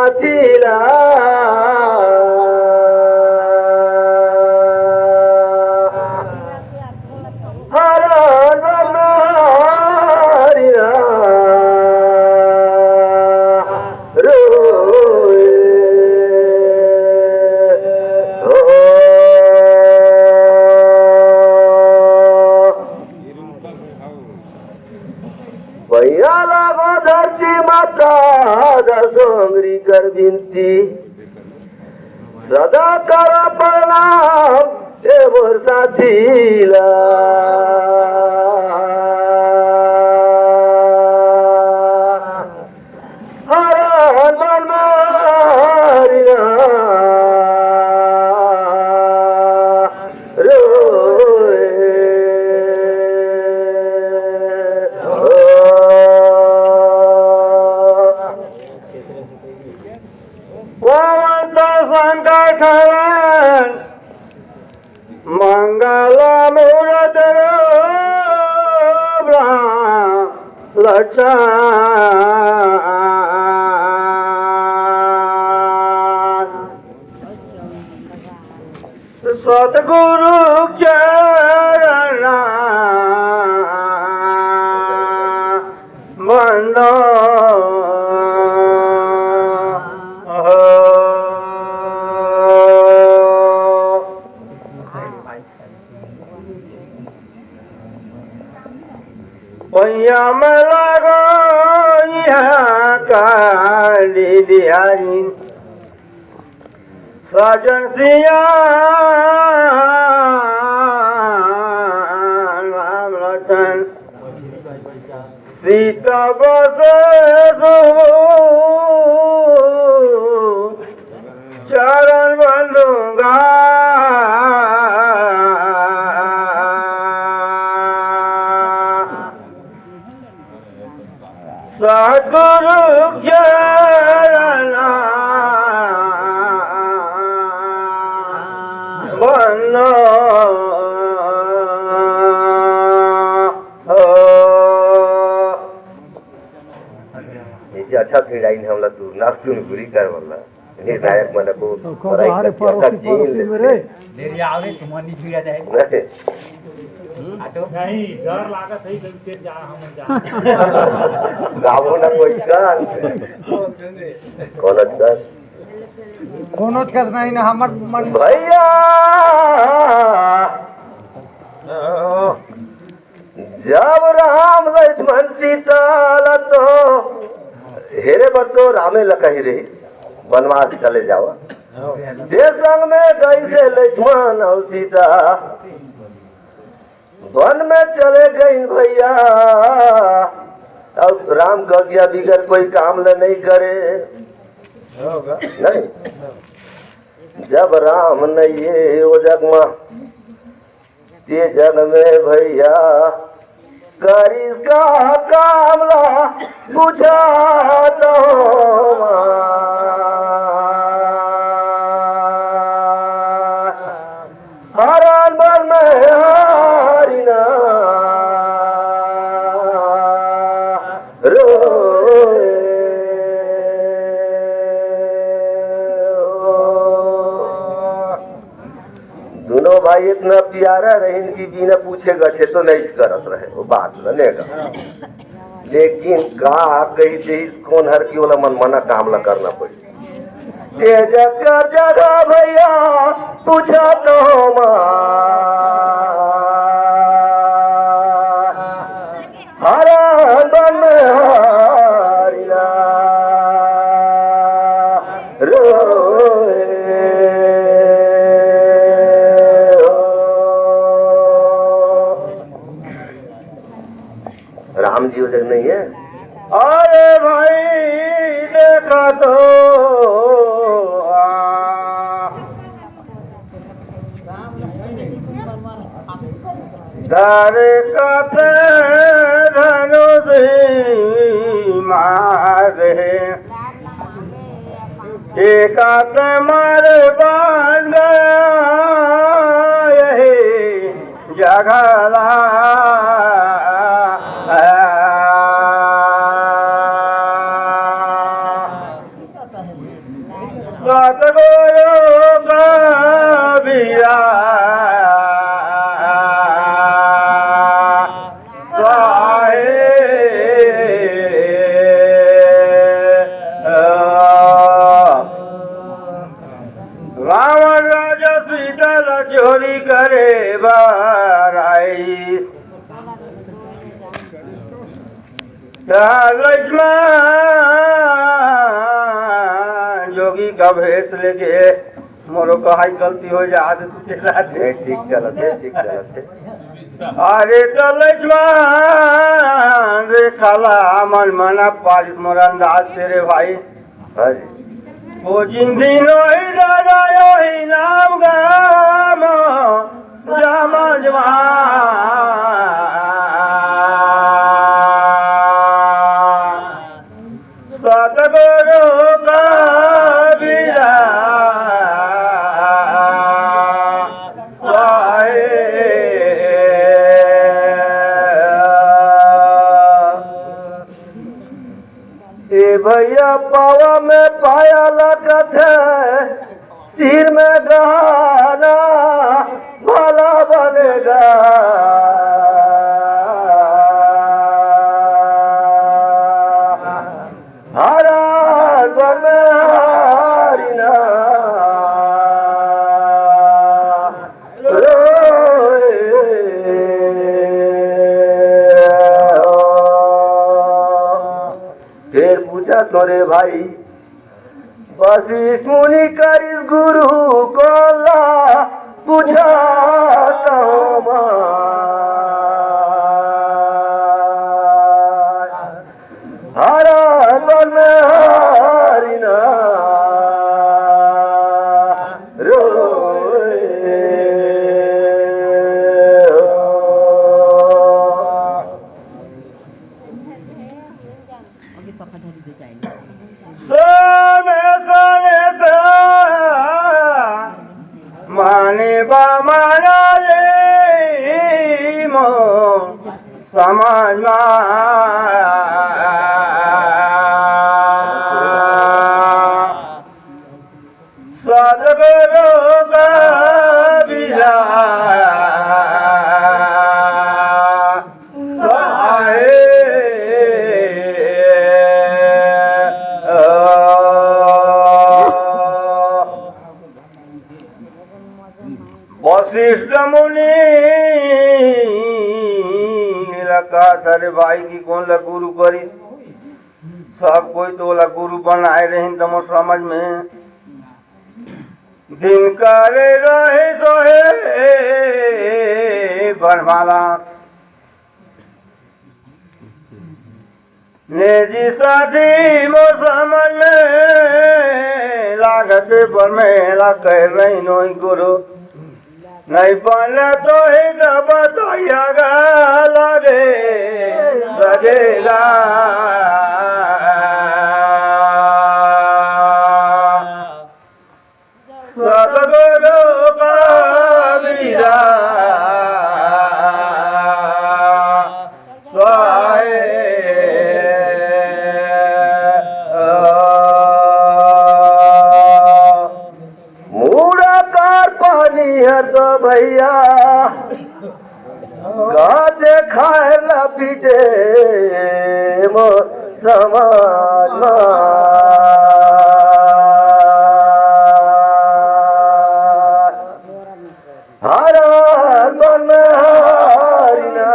साथीला भैयाला धरती माता डोंगरी कर विनती सदा करा प्रणाम देवर साथीला हरण मन मारिना मंगल मूर्त लक्ष्मण सतगुरु चरण बंदो भैया में लगो यहाँ काली दिहारी सजन सिया राम लखन सीता बसे चरण बंदूंगा सतगुरु चरण बंदो अच्छा फिर हमला तू नाचून गुरी कर वाला निर्णायक मन को अरे मेरे देरी आवे तुम्हारी भीड़ जाए आटो नहीं डर लागत है कि जा हम जा गावो ना कोई कर कोनोच का नहीं ना हमर मन भैया जब राम लक्ष्मण सीता तो हेरे पर तो रामे लकही रही वनवास चले जाओ दे संग में गई से लक्ष्मण और सीता वन में चले गई भैया अब राम कह दिया बिगर कोई काम ले नहीं करे नहीं जब राम नहीं ये वो जग ते जग में भैया करी का कामला बुझा तो हरण मन में हारिना दोनों भाई इतना प्यारा रहे इनकी बिना पूछे गठे तो नहीं करत रहे वो बात बनेगा लेकिन का कही थी कौन हर की वाला मन मना कामला करना पड़ी तेज कर जगह भैया पूछा तो हरण बन में हारिना राम जी उधर नहीं है। अरे भाई देखा तो तारे कते धनुष मारे एकात मारे बांध यही जगला लक्ष्मण जोगी का भेष लेके मोरो कहाई गलती हो जात ठीक चलते ठीक चलते। अरे तो लक्ष्मण रे खाला मन मना पालित मोर अंदाज तेरे भाई हाँ जी वो जिंदी नोई दादा योही नाम गाम जामा सतगुरु कबीरा ए भैया पावा में पाया लगत है सिर में गहना भला बनेगा। हरान वन में हारिना फिर पूछा तोरे भाई बस मुनि कर गुरु को ला पूछा हरा मन हारिना माने बा माना ले मो समाज सदगुरु कबीरा वशिष्ठ मुनि लगा सारे भाई की कौन ला गुरु करी सब कोई तो ला गुरु बनाए रहे तमो समझ में दिन करे रहे सोहे बनवाला ने जी साथी मो समझ में लागत पर मेला कह रही नोई गुरु नहीं बना तो ही जब तो यागा रे सजेला सतगुरु कबीरा तो भैया गाते खाए ला पीटे मो समाज हरा मन हारिना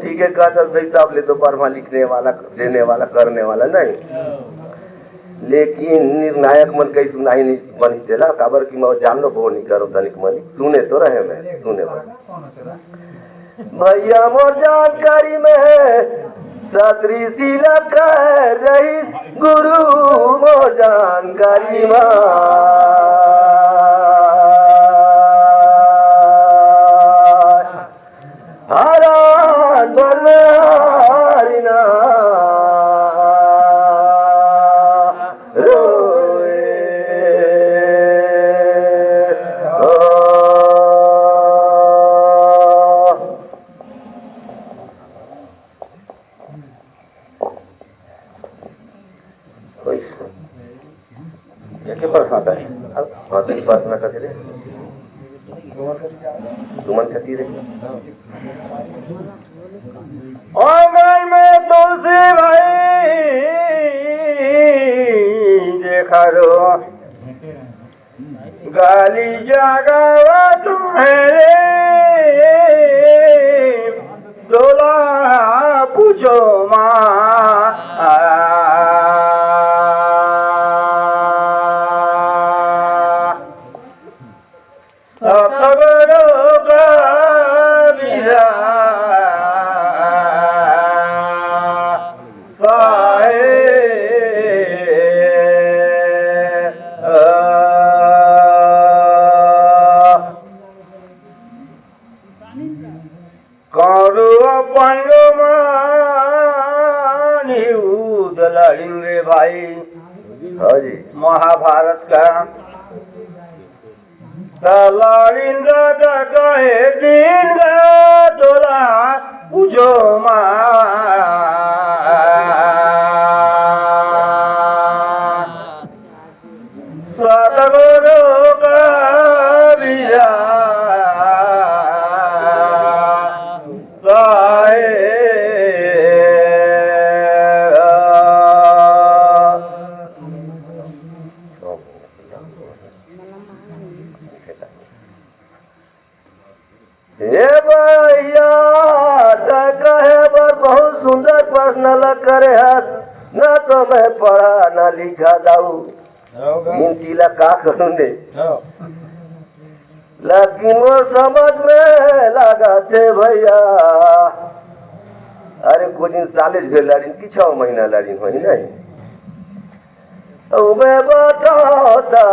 ठीक है का हिसाब ले तो परमा लिखने वाला देने वाला करने वाला नहीं लेकिन निर्णायक मन कहीं सुनाई नहीं बनी देला काबर की मैं जान लो वो नहीं करो तनिक मनी सुने तो रहे मैं सुने भैया मोर जानकारी में सत्री शिला कह रही गुरु मोर जानकारी में हरा मन हारिना के पास आता है हाँ तेरी बात ना करते रे तुमन कहती रे आंगन में तुलसी भाई खरो गाली जगावा तुम्हें तोला पूछो सतगुरु कबीरा कौरु पंडुमानी लड़िन रे भाई। हाँ जी महाभारत का लड़िन कहे दिन तोला पूछो सतगुरु कबीरा हे भैया कहे बर बहुत सुंदर प्रश्न ल करे हस न तो मैं पढ़ा न लिखा दाऊ गिनती ला का करूं ने लेकिन वो समझ में लगा थे भैया। अरे कुछ दिन सालिश भेल लाड़िन की 6 महीना लाड़िन हो नहीं मैं बताता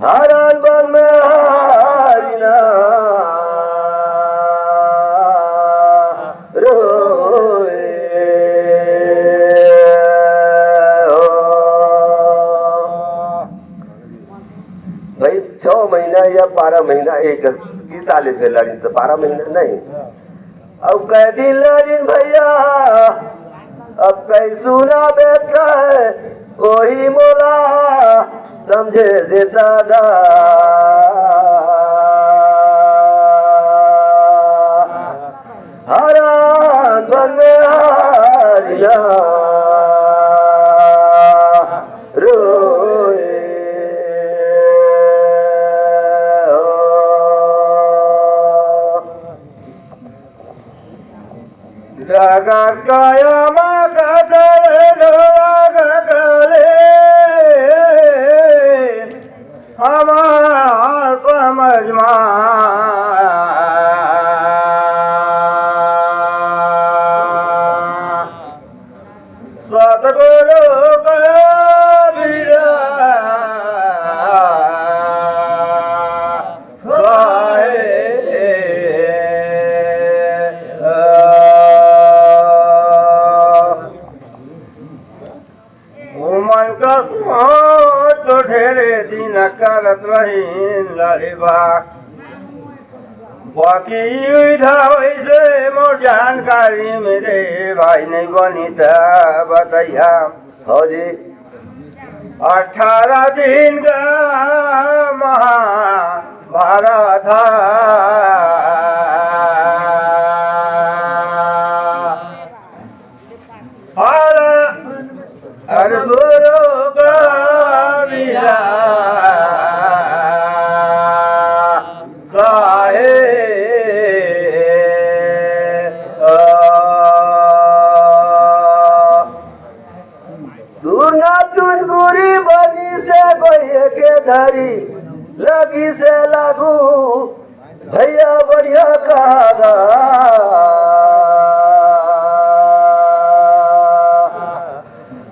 हरान बन में हारिना रोए भाई 6 महीना या 12 महीना एक की साले से लड़ी तो 12 महीना नहीं अब कह दिन लड़िन भैया अब कई सुना बैठा है वही मोला समझे दे दादा हरान बन में हारिया रोए लगा काया माँ का लगा गले हमार समझ सतगुरु कबीरा मन का तो ढेरे दिन करत रही लड़ीबा बाकी वैसे मोर जानकारी मेरे भाई नहीं बनी था बताइया। हाँ जी 18 दिन का महाभारत था अरे गुरु कबीरा काहे दूर ना चुनगुरी बनी से कोई के धरी लगी से लागू भैया बढ़िया कहा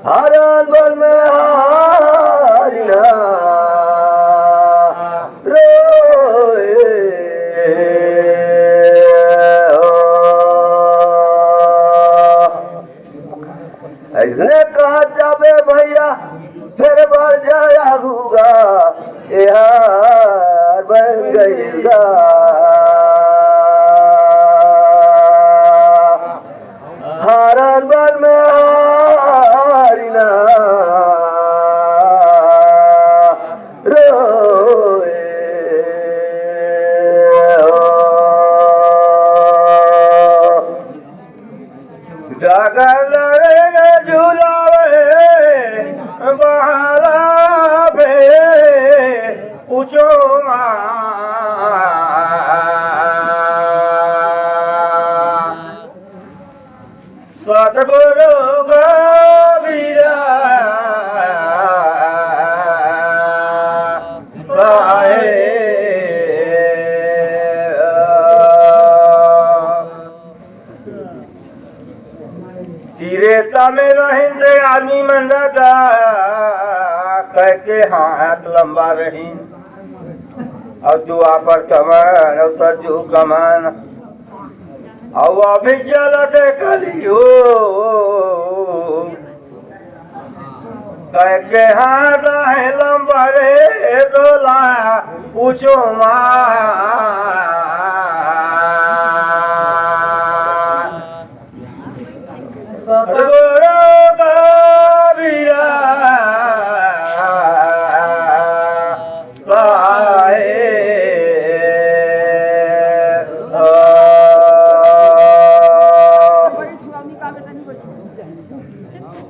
हरान बन में हारिना रोए ऐसने कहा जाबे भैया फिर बढ़ जाया होगा यार बन गईगा हरान बन में हारिना रोए डगर लगे झूलावे बहला पे पूछो सतगुरु कबीरा तीरेता में रहेंगे आदमी मन लगा कह के हाथ लंबा रही और दुआ पर कमान और सजू कमान और अभी चलते कलियो कह के हाथ है लंबा रे दोला पूछो सतगुरु कबीरा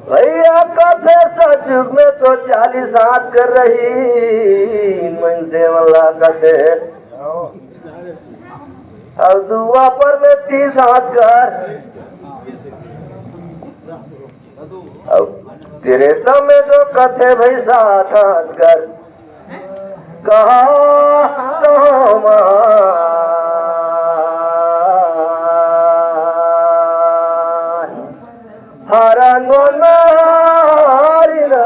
भैया कथे सचुग में तो 40 हाथ कर रही मन से वाला कथे और दुआ पर में 30 हाथ कर अब तेरे समय तो कथे भाई 60 हाथ कर कहा हरण मारिना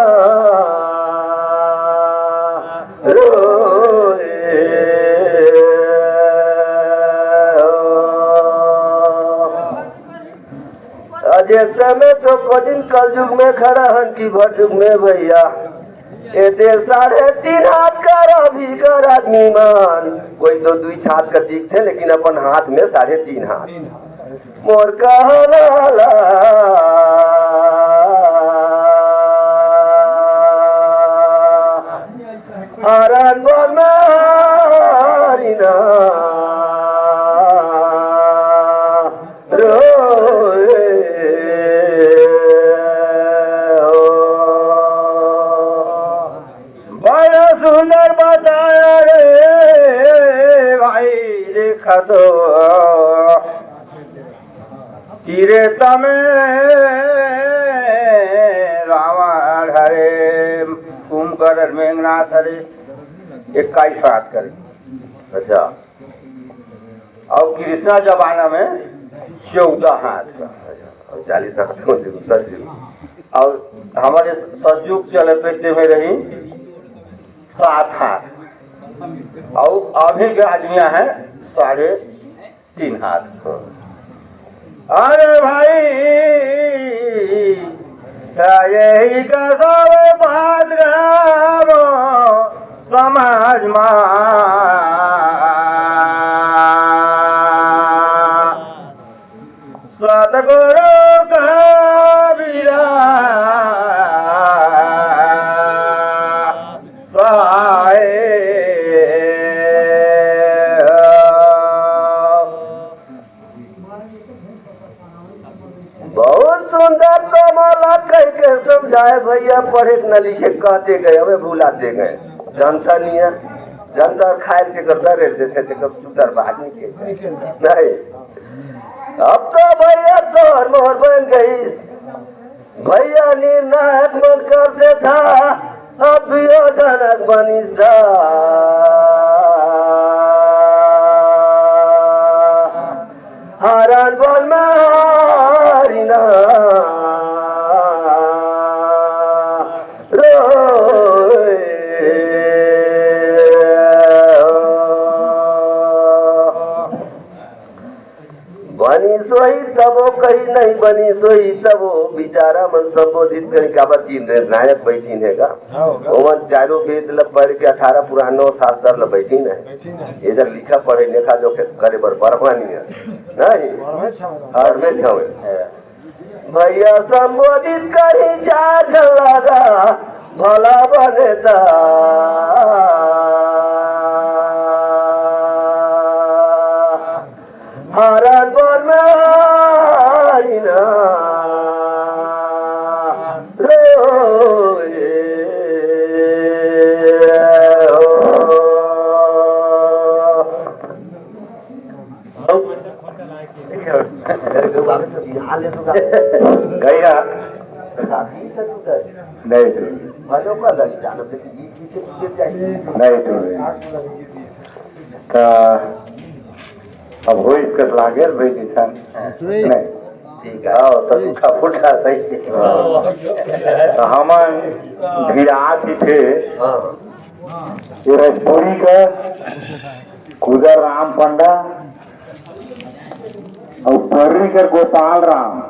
अजय समय तो कदिन कलयुग में खड़ा हन की भटुग में भैया ए 3.5 हाथ कर अभी कर आदमी मान कोई तो 2 हाथ का दिख थे लेकिन अपन हाथ में 3.5 हाथ मोर कहला हरण मारिना बड़ा सुंदर बताया रे भाई देखा तो तीरेता में रावण हरे कुंभकर्ण मेघनाथ हरे 21 हाथ करे। अच्छा और कृष्णा जमाना में 14 हाथ का 40 हाथ को सचुग और हमारे सतयुग चले पेटे में रही 7 हाथ और अभी के आदमियां हैं 3.5 हाथ। अरे भाई यही का सब बात समाज सतगुरु कबीरा बहुत सुंदर कमला कह के समझाए भैया पढ़े न लिखे कहते गए हमें भूलाते गए जनता नहीं है जनता खाए के करता रहते थे चुतर बात नहीं अब तो भैया तोहर मोहर बन गई भैया निर्णायक मन करते था अब दुर्योधनक बनी था हरण बन मारिना बनी सोई तबो कहीं नहीं बनी सोई तबो बिचारा मन संबोधित करी क्या चीन नायक बैठी नेगा ओमन चारों वेद ल पढ़ के 18 पुरानो शास्त्र ल बैठी न इधर लिखा पढ़े लेखा जो करे बर परवानी है नहीं और में छवे भैया संबोधित करी जाग लगा भला बनेता हरण बन मारिना तो बिहार ले तो गया काफी से तू कर नहीं तो मनो का लगी जानो से गीत पीछे पीछे जाए नहीं तो अब हो इसका लागेल भाई निशान नहीं ठीक है आओ तो सूखा फूटा सही तो हमन भिरात ही थे हाँ ये रजपुरी का कुदर राम पंडा और पर्री का गोपाल राम